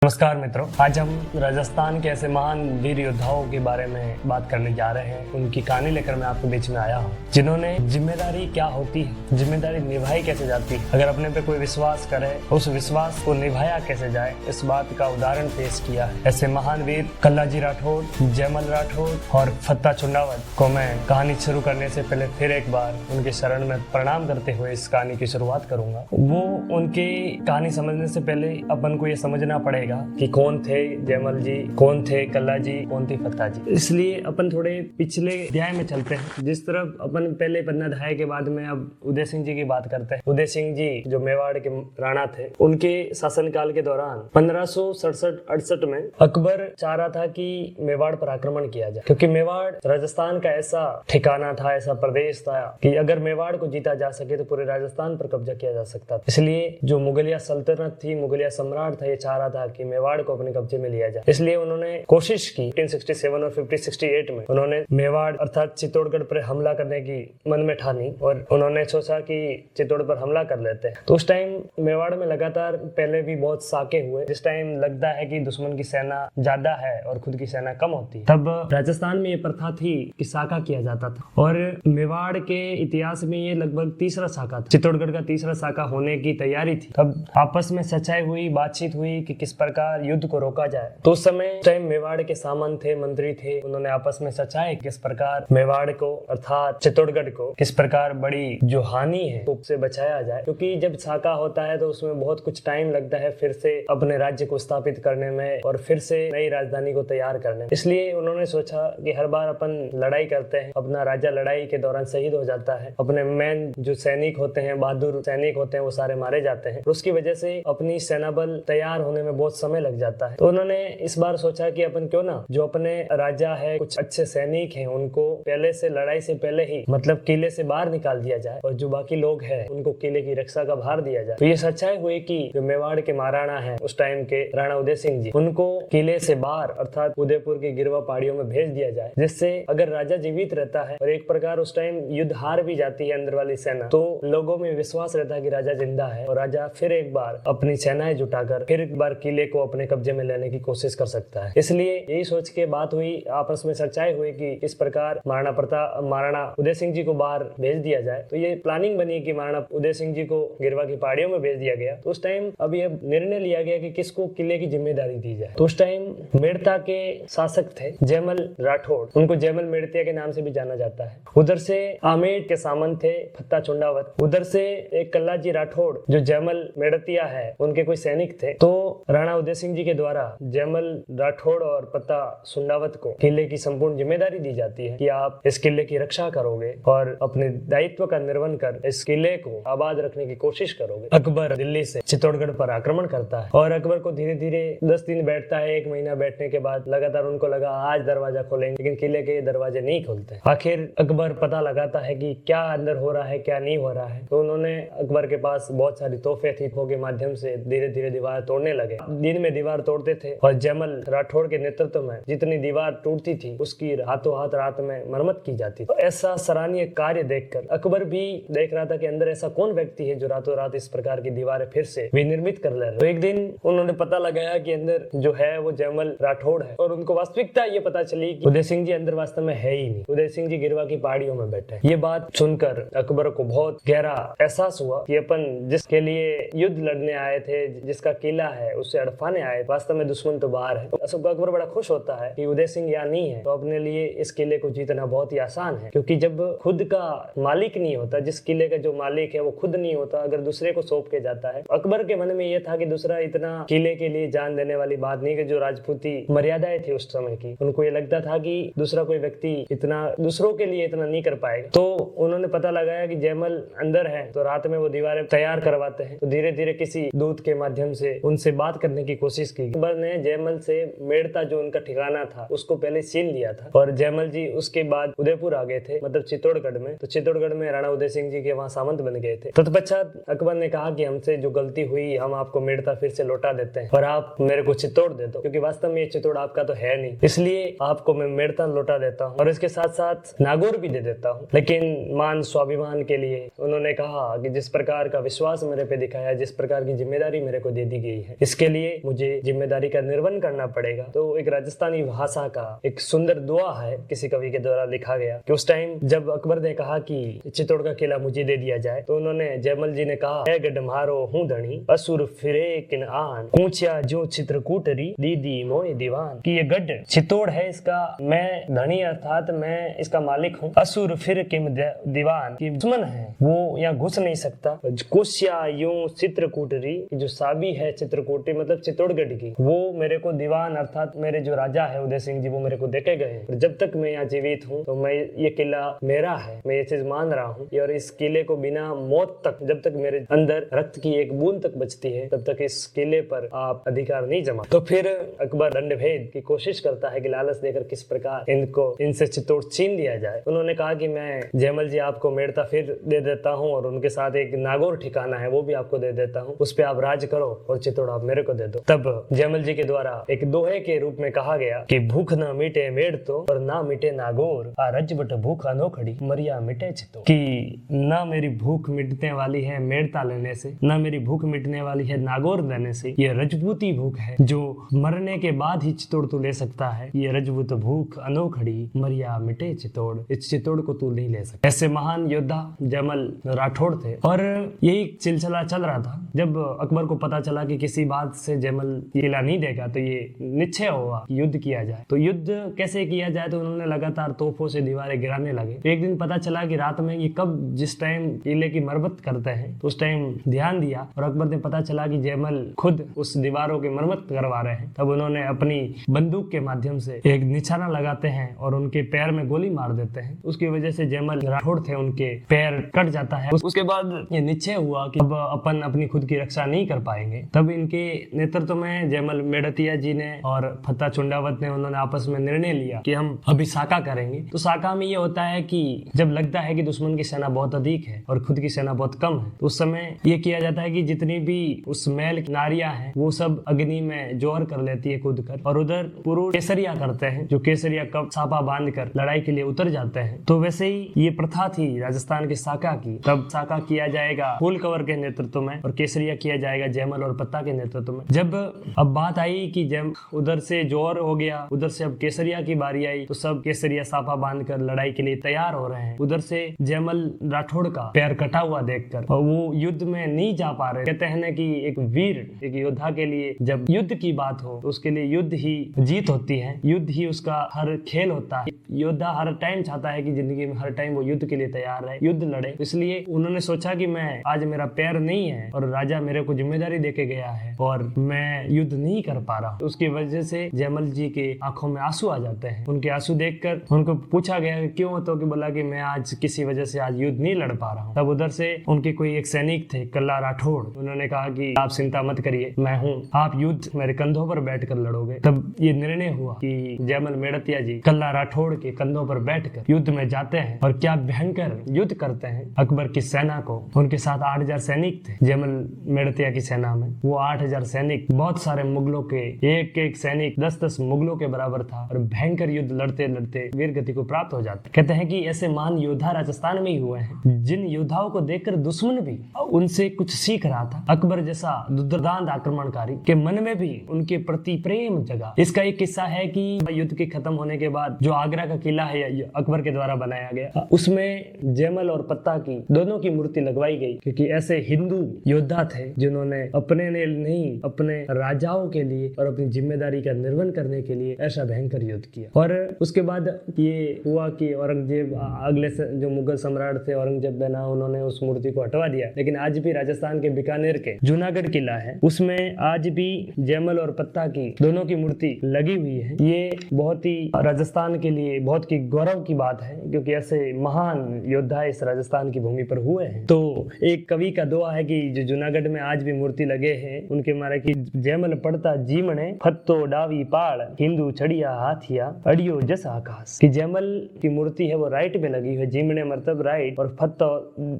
नमस्कार मित्रों, आज हम राजस्थान के ऐसे महान वीर योद्धाओं के बारे में बात करने जा रहे हैं। उनकी कहानी लेकर मैं आपके बीच में आया हूँ, जिन्होंने जिम्मेदारी क्या होती है, जिम्मेदारी निभाई कैसे जाती है, अगर अपने पे कोई विश्वास करे उस विश्वास को निभाया कैसे जाए, इस बात का उदाहरण पेश किया है। ऐसे महान वीर कल्लाजी राठौड़, जयमल राठौड़ और फत्ता चुंडावत को मैं कहानी शुरू करने से पहले फिर एक बार उनके शरण में प्रणाम करते हुए इस कहानी की शुरुआत करूंगा। वो उनकी कहानी समझने से पहले अपन को ये समझना पड़ेगा कि कौन थे जयमल जी, कौन थे कल्ला जी, कौन थी फत्ता जी। इसलिए अपन थोड़े पिछले अध्याय में चलते हैं। जिस तरफ अपन पहले 15 अध्याय के बाद में अब उदय सिंह जी की बात करते हैं। उदय सिंह जी जो मेवाड़ के राणा थे, उनके शासनकाल के दौरान 1567-68 में अकबर चाह रहा था कि मेवाड़ पर आक्रमण किया जाए, क्योंकि मेवाड़ राजस्थान का ऐसा ठिकाना था, ऐसा प्रदेश था कि अगर मेवाड़ को जीता जा सके तो पूरे राजस्थान पर कब्जा किया जा सकता था। इसलिए जो मुगलिया सल्तनत थी, मुगलिया सम्राट था, ये चाह रहा था कि मेवाड़ को अपने कब्जे में लिया जाए। इसलिए उन्होंने कोशिश की 1567 और 1568 में उन्होंने मेवाड़ अर्थात चित्तौड़गढ़ पर हमला करने की मन में ठानी और उन्होंने सोचा कि चित्तौड़ पर हमला कर लेते हैं। तो उस टाइम मेवाड़ में लगातार पहले भी बहुत साके हुए। जिस टाइम लगता है कि दुश्मन की सेना ज्यादा है और खुद की सेना कम होती है, तब राजस्थान में ये प्रथा थी कि साका किया जाता था। और मेवाड़ के इतिहास में ये लगभग तीसरा साका था, चित्तौड़गढ़ का तीसरा साका होने की तैयारी थी। तब आपस में सच्चाई हुई, बातचीत हुई कि किस प्रकार युद्ध को रोका जाए। तो उस समय टाइम मेवाड़ के सामंत थे, मंत्री थे, उन्होंने आपस में सच्चाई किस प्रकार मेवाड़ को अर्थात चित्तौड़गढ़ को किस प्रकार बड़ी जो हानि है उससे बचाया जाए, क्योंकि जब साका होता है तो उसमें बहुत कुछ टाइम लगता है फिर से अपने राज्य को स्थापित करने में और फिर से नई राजधानी को तैयार करने में। इसलिए उन्होंने सोचा कि हर बार अपन लड़ाई करते हैं, अपना राजा लड़ाई के दौरान शहीद हो जाता है, अपने मेन जो सैनिक होते हैं, बहादुर सैनिक होते हैं, वो सारे मारे जाते हैं। उसकी वजह से अपनी सेना बल तैयार होने में बहुत समय लग जाता है। तो उन्होंने इस बार सोचा कि अपन क्यों ना जो अपने राजा है, कुछ अच्छे सैनिक हैं, उनको पहले से लड़ाई से पहले ही मतलब किले से बाहर निकाल दिया जाए और जो बाकी लोग हैं उनको किले की रक्षा का भार दिया जाए। तो ये सच्चाई हुई कि जो मेवाड़ के महाराणा है उस टाइम के राणा उदय सिंह जी, उनको किले से बाहर अर्थात उदयपुर की गिरवा पहाड़ियों में भेज दिया जाए, जिससे अगर राजा जीवित रहता है और एक प्रकार उस टाइम युद्ध हार भी जाती है अंदर वाली सेना, तो लोगों में विश्वास रहता है कि राजा जिंदा है और राजा फिर एक बार अपनी सेनाएं जुटाकर फिर एक बार किले को अपने कब्जे में लेने की कोशिश कर सकता है। इसलिए यही सोच के बात हुई, आपस में सच्चाई हुई कि इस प्रकार महाराणा उदय सिंह जी को बाहर भेज दिया जाए। तो ये प्लानिंग बनी कि महाराणा उदय सिंह जी को गिरवा की पहाड़ियों में भेज दिया गया। तो उस टाइम अब ये निर्णय लिया गया कि किसको किले की जिम्मेदारी दी जाए। तो उस टाइम मेड़ता के शासक थे जयमल राठौड़, उनको जयमल मेड़तिया के नाम से भी जाना जाता है। उधर से आमेर के सामंत थे फत्ता चुंडावत, उधर से एक कल्लाजी राठौड़ जो जयमल मेड़तिया है उनके कोई सैनिक थे। तो राणा उदय सिंह जी के द्वारा जयमल राठौड़ और फत्ता चुंडावत को किले की संपूर्ण जिम्मेदारी दी जाती है कि आप इस किले की रक्षा करोगे और अपने दायित्व का निर्वहन कर इस किले को आबाद रखने की कोशिश करोगे। अकबर दिल्ली से चित्तौड़गढ़ पर आक्रमण करता है और अकबर को धीरे धीरे 10 दिन बैठता है। 1 महीना बैठने के बाद लगातार उनको लगा आज दरवाजा खोलेंगे, लेकिन किले के दरवाजे नहीं खुलते। आखिर अकबर पता लगाता है कि क्या अंदर हो रहा है, क्या नहीं हो रहा है। तो उन्होंने अकबर के पास बहुत सारी तोहफे थी, के माध्यम से धीरे धीरे दीवार तोड़ने लगे। दिन में दीवार तोड़ते थे और जयमल राठौड़ के नेतृत्व में जितनी दीवार टूटती थी उसकी हाथों हाथ रात में मरम्मत की जाती। तो ऐसा सराहनीय कार्य देखकर अकबर भी देख रहा था कि अंदर ऐसा कौन व्यक्ति है जो रातों रात इस प्रकार की दीवारें फिर से विनिर्मित कर ले रहे। तो एक दिन उन्होंने पता लगाया कि अंदर जो है वो जयमल राठौड़ है और उनको वास्तविकता ये पता चली कि उदय सिंह जी अंदर वास्तव में है ही नहीं, उदय सिंह जी गिरवा की पहाड़ियों में बैठे। ये बात सुनकर अकबर को बहुत गहरा एहसास हुआ कि अपन जिसके लिए युद्ध लड़ने आए थे, जिसका किला है उससे अड़फाने आए, वास्तव में दुश्मन तो बाहर है। अकबर बड़ा खुश होता है कि उदय सिंह यहाँ नहीं है, तो अपने लिए इस किले को जीतना बहुत ही आसान है, क्योंकि जब खुद का मालिक नहीं होता, जिस किले का जो मालिक है वो खुद नहीं होता, अगर दूसरे को सौंप के जाता है। अकबर के मन में यह था कि दूसरा इतना किले के लिए जान देने वाली बात नहीं, कि जो राजपूती मर्यादाएं थी उस समय की, उनको ये लगता था कि दूसरा कोई व्यक्ति इतना दूसरों के लिए इतना नहीं कर पाएगा। तो उन्होंने पता लगाया कि जयमल अंदर है, तो रात में वो दीवारें तैयार करवाते हैं। तो धीरे धीरे किसी दूत के माध्यम से उनसे बात करने की कोशिश की। अकबर ने जयमल से मेड़ता जो उनका ठिकाना था उसको पहले छीन लिया था और जयमल जी उसके बाद उदयपुर आ गए थे, मतलब चित्तौड़गढ़ में। तो चित्तौड़गढ़ में राणा उदय सिंह जी के वहां सामंत बन गए थे। तत्पश्चात अकबर ने कहा कि हमसे जो गलती हुई हम आपको मेड़ता फिर से लौटा देते हैं और आप मेरे को चित्तौड़ दे दो, क्योंकि वास्तव में ये चित्तौड़ आपका तो है नहीं, इसलिए आपको मैं मेड़ता लौटा देता हूँ और इसके साथ साथ नागौर भी दे देता हूँ। लेकिन मान स्वाभिमान के लिए उन्होंने कहा कि जिस प्रकार का विश्वास मेरे पे दिखाया, जिस प्रकार की जिम्मेदारी मेरे को दे दी गई है, इसके लिए मुझे जिम्मेदारी का निर्वहन करना पड़ेगा। तो एक राजस्थानी भाषा का एक सुंदर दुआ है किसी कवि के द्वारा लिखा गया कि उस टाइम जब अकबर ने कहा कि चित्तौड़ का किला मुझे दे दिया जाए, तो उन्होंने जयमल जी ने कहा, है गढ़ मारो हूँ धनी असुर फिरे किन आन पूछया जो चित्रकूटरी दीदी मोए दीवान। कि ये गढ़ चित्तौड़ है, इसका मैं धनी अर्थात मैं इसका मालिक हूँ। असुर फिर किम दीवान की दुश्मन है वो यहाँ घुस नहीं सकता। कोशिया यूं चित्रकूटरी, जो साबी है चित्रकूटी मतलब चित्तौड़गढ़ की, वो मेरे को दीवान अर्थात मेरे जो राजा है उदय सिंह जी वो मेरे को देके गए। और जब तक मैं यहाँ जीवित हूँ तो मैं ये किला मेरा है, मैं ये चीज मान रहा हूँ। और इस किले को बिना मौत तक, जब तक मेरे अंदर रक्त की एक बूंद तक बचती है तब तक इस किले पर आप अधिकार नहीं जमा। तो फिर अकबर दंडभेद की कोशिश करता है कि लालच देकर किस प्रकार इनसे चित्तौड़ छीन लिया जाए। उन्होंने कहा कि मैं जयमल जी आपको मेड़ता फिर दे देता हूँ और उनके साथ एक नागौर ठिकाना है वो भी आपको दे देता हूँ, उस पे आप राज करो और चित्तौड़ आप मेरे को दे दो। तब जयमल जी के द्वारा एक दोहे के रूप में कहा गया कि भूख न मिटे मेड़ तो और ना मिटे नागौर, आ रजबट भूख अनोखड़ी मरिया मिटे चित्तौड़। कि ना मेरी भूख मिटने वाली है मेड़ता लेने से, ना मेरी भूख मिटने वाली है नागौर लेने से। ये रजपूती भूख है जो मरने के बाद ही चित्तौड़ तू ले सकता है। ये रजपूत भूख अनोखड़ी मरिया मिटे चित्तौड़, इस चित्तौड़ को तू नहीं ले सकता। ऐसे महान योद्धा जयमल राठौड़ थे। और यही सिलसिला चल रहा था। जब अकबर को पता चला कि किसी बात से जयमल किला नहीं देगा तो ये निश्चय हुआ युद्ध किया जाए। तो युद्ध कैसे किया जाए, तो उन्होंने लगातार तोपों से दीवारें गिराने लगे। एक दिन पता चला कि रात में ये कब जिस टाइम किले की मरम्मत करते हैं तो उस टाइम ध्यान दिया और अकबर ने पता चला कि जयमल खुद उस दीवारों की मरम्मत करवा रहे हैं। तब उन्होंने अपनी बंदूक के माध्यम से एक निशाना लगाते हैं और उनके पैर में गोली मार देते हैं। उसकी वजह से जयमल राठौड़ थे उनके पैर कट जाता है। उसके बाद ये निश्चय हुआ कि अब अपन अपनी खुद की रक्षा नहीं कर पाएंगे। तब इनके नेतृत्व में जयमल मेड़तिया जी ने और फत्ता चुंडावत ने उन्होंने आपस में निर्णय लिया कि हम अभी साका करेंगे। तो साका में ये होता है कि जब लगता है कि दुश्मन की सेना बहुत अधिक है और खुद की सेना बहुत कम है तो उस समय ये किया जाता है कि जितनी भी उस महल की नारियां हैं वो सब अग्नि में जोहर कर लेती है कूद कर, और उधर पुरुष केसरिया करते हैं जो केसरिया कब सापा बांध कर लड़ाई के लिए उतर जाते हैं। तो वैसे ही ये प्रथा थी राजस्थान के साका की। तब साका किया जाएगा फूल कंवर के नेतृत्व में और केसरिया किया जाएगा जयमल और पत्ता के नेतृत्व में। जब अब बात आई कि उधर से जोर हो गया, उधर से अब केसरिया की बारी आई तो सब केसरिया सापा बांध कर लड़ाई के लिए तैयार हो रहे हैं। उधर से जयमल राठौड़ का पैर कटा हुआ देखकर और वो युद्ध में नहीं जा पा रहे। कहते हैं ना कि एक वीर, एक योद्धा के लिए जब युद्ध की बात हो तो उसके लिए युद्ध ही जीत होती है, युद्ध ही उसका हर खेल होता है। योद्धा हर टाइम चाहता है कि जिंदगी में हर टाइम वो युद्ध के लिए तैयार रहे, युद्ध लड़े। इसलिए उन्होंने सोचा कि मैं आज मेरा पैर नहीं है और राजा मेरे को जिम्मेदारी देके गया है और मैं युद्ध नहीं कर पा रहा। तो उसकी वजह से जयमल जी के आंखों में आंसू आ जाते हैं। उनके आंसू देखकर उनको पूछा गया क्यों, तो कि बोला कि मैं आज किसी वजह से आज युद्ध नहीं लड़ पा रहा हूँ। तब उधर से उनके कोई एक सैनिक थे कल्ला राठौड़, उन्होंने कहा कि आप चिंता मत करिए, मैं हूँ, आप युद्ध मेरे कंधों पर बैठकर लड़ोगे। तब ये निर्णय हुआ कि जयमल मेड़तिया जी कल्ला राठौड़ के कंधों पर बैठकर युद्ध में जाते हैं और क्या भयंकर युद्ध करते हैं अकबर की सेना को। उनके साथ 8000 सैनिक थे जयमल मेड़तिया की सेना में। वो 8000 सैनिक बहुत सारे मुगलों के, एक एक सैनिक 10-10 मुगलों के बराबर था और भयंकर युद्ध लड़ते लड़ते वीर गति को प्राप्त हो जाते। कहते हैं कि ऐसे महान योद्धा राजस्थान में ही हुए हैं जिन योद्धाओं को देखकर दुश्मन भी उनसे कुछ सीख रहा था। अकबर जैसा दुर्दांत आक्रमणकारी के मन में भी उनके प्रति प्रेम जगा। इसका एक किस्सा है कि युद्ध के खत्म होने के बाद जो आगरा का किला है अकबर के द्वारा बनाया गया, उसमें जयमल और पत्ता की दोनों की मूर्ति लगवाई गई, क्योंकि ऐसे हिंदू योद्धा थे जिन्होंने अपने लिए नहीं अपने राजाओं के लिए और अपनी जिम्मेदारी का निर्वहन करने के लिए ऐसा भयंकर युद्ध किया। और उसके बाद ये हुआ कि औरंगजेब, अगले जो मुगल सम्राट थे औरंगजेब बना, उन्होंने उस मूर्ति को हटवा दिया। लेकिन आज भी राजस्थान के बीकानेर के जूनागढ़ किला है, उसमें आज भी जयमल और पत्ता की दोनों की मूर्ति लगी हुई है। ये बहुत ही राजस्थान के लिए बहुत की गौरव की बात है, क्योंकि ऐसे महान योद्धा इस राजस्थान की भूमि पर हुए हैं। तो एक कवि का दुआ है कि जो जूनागढ़ में आज भी मूर्ति लगे हैं उनके मारे की जयमल पड़ता जीमने फत्तो डावी पाड़ हिंदू चढ़िया हाथिया अड़ियो जस आकाश। कि जयमल की मूर्ति है वो राइट में लगी है, जीमने मतलब राइट और फत्तो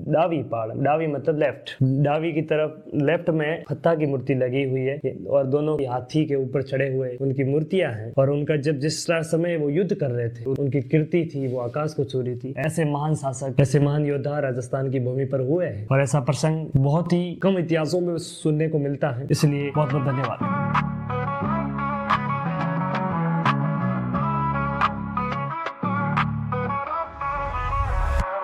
डावी पाड़, डावी मतलब लेफ्ट, डावी की तरफ लेफ्ट में फत्ता की मूर्ति लगी हुई है और दोनों हाथी के ऊपर चढ़े हुए उनकी मूर्तियां हैं। और उनका जब जिस समय वो युद्ध कर रहे थे उनकी कीर्ति थी वो आकाश को छू रही थी। ऐसे महान शासक, ऐसे महान योद्धा राजस्थान की भूमि पर हुए हैं और ऐसा प्रसंग बहुत ही कम इतिहासों में सुनने को मिलता है। इसलिए बहुत बहुत धन्यवाद।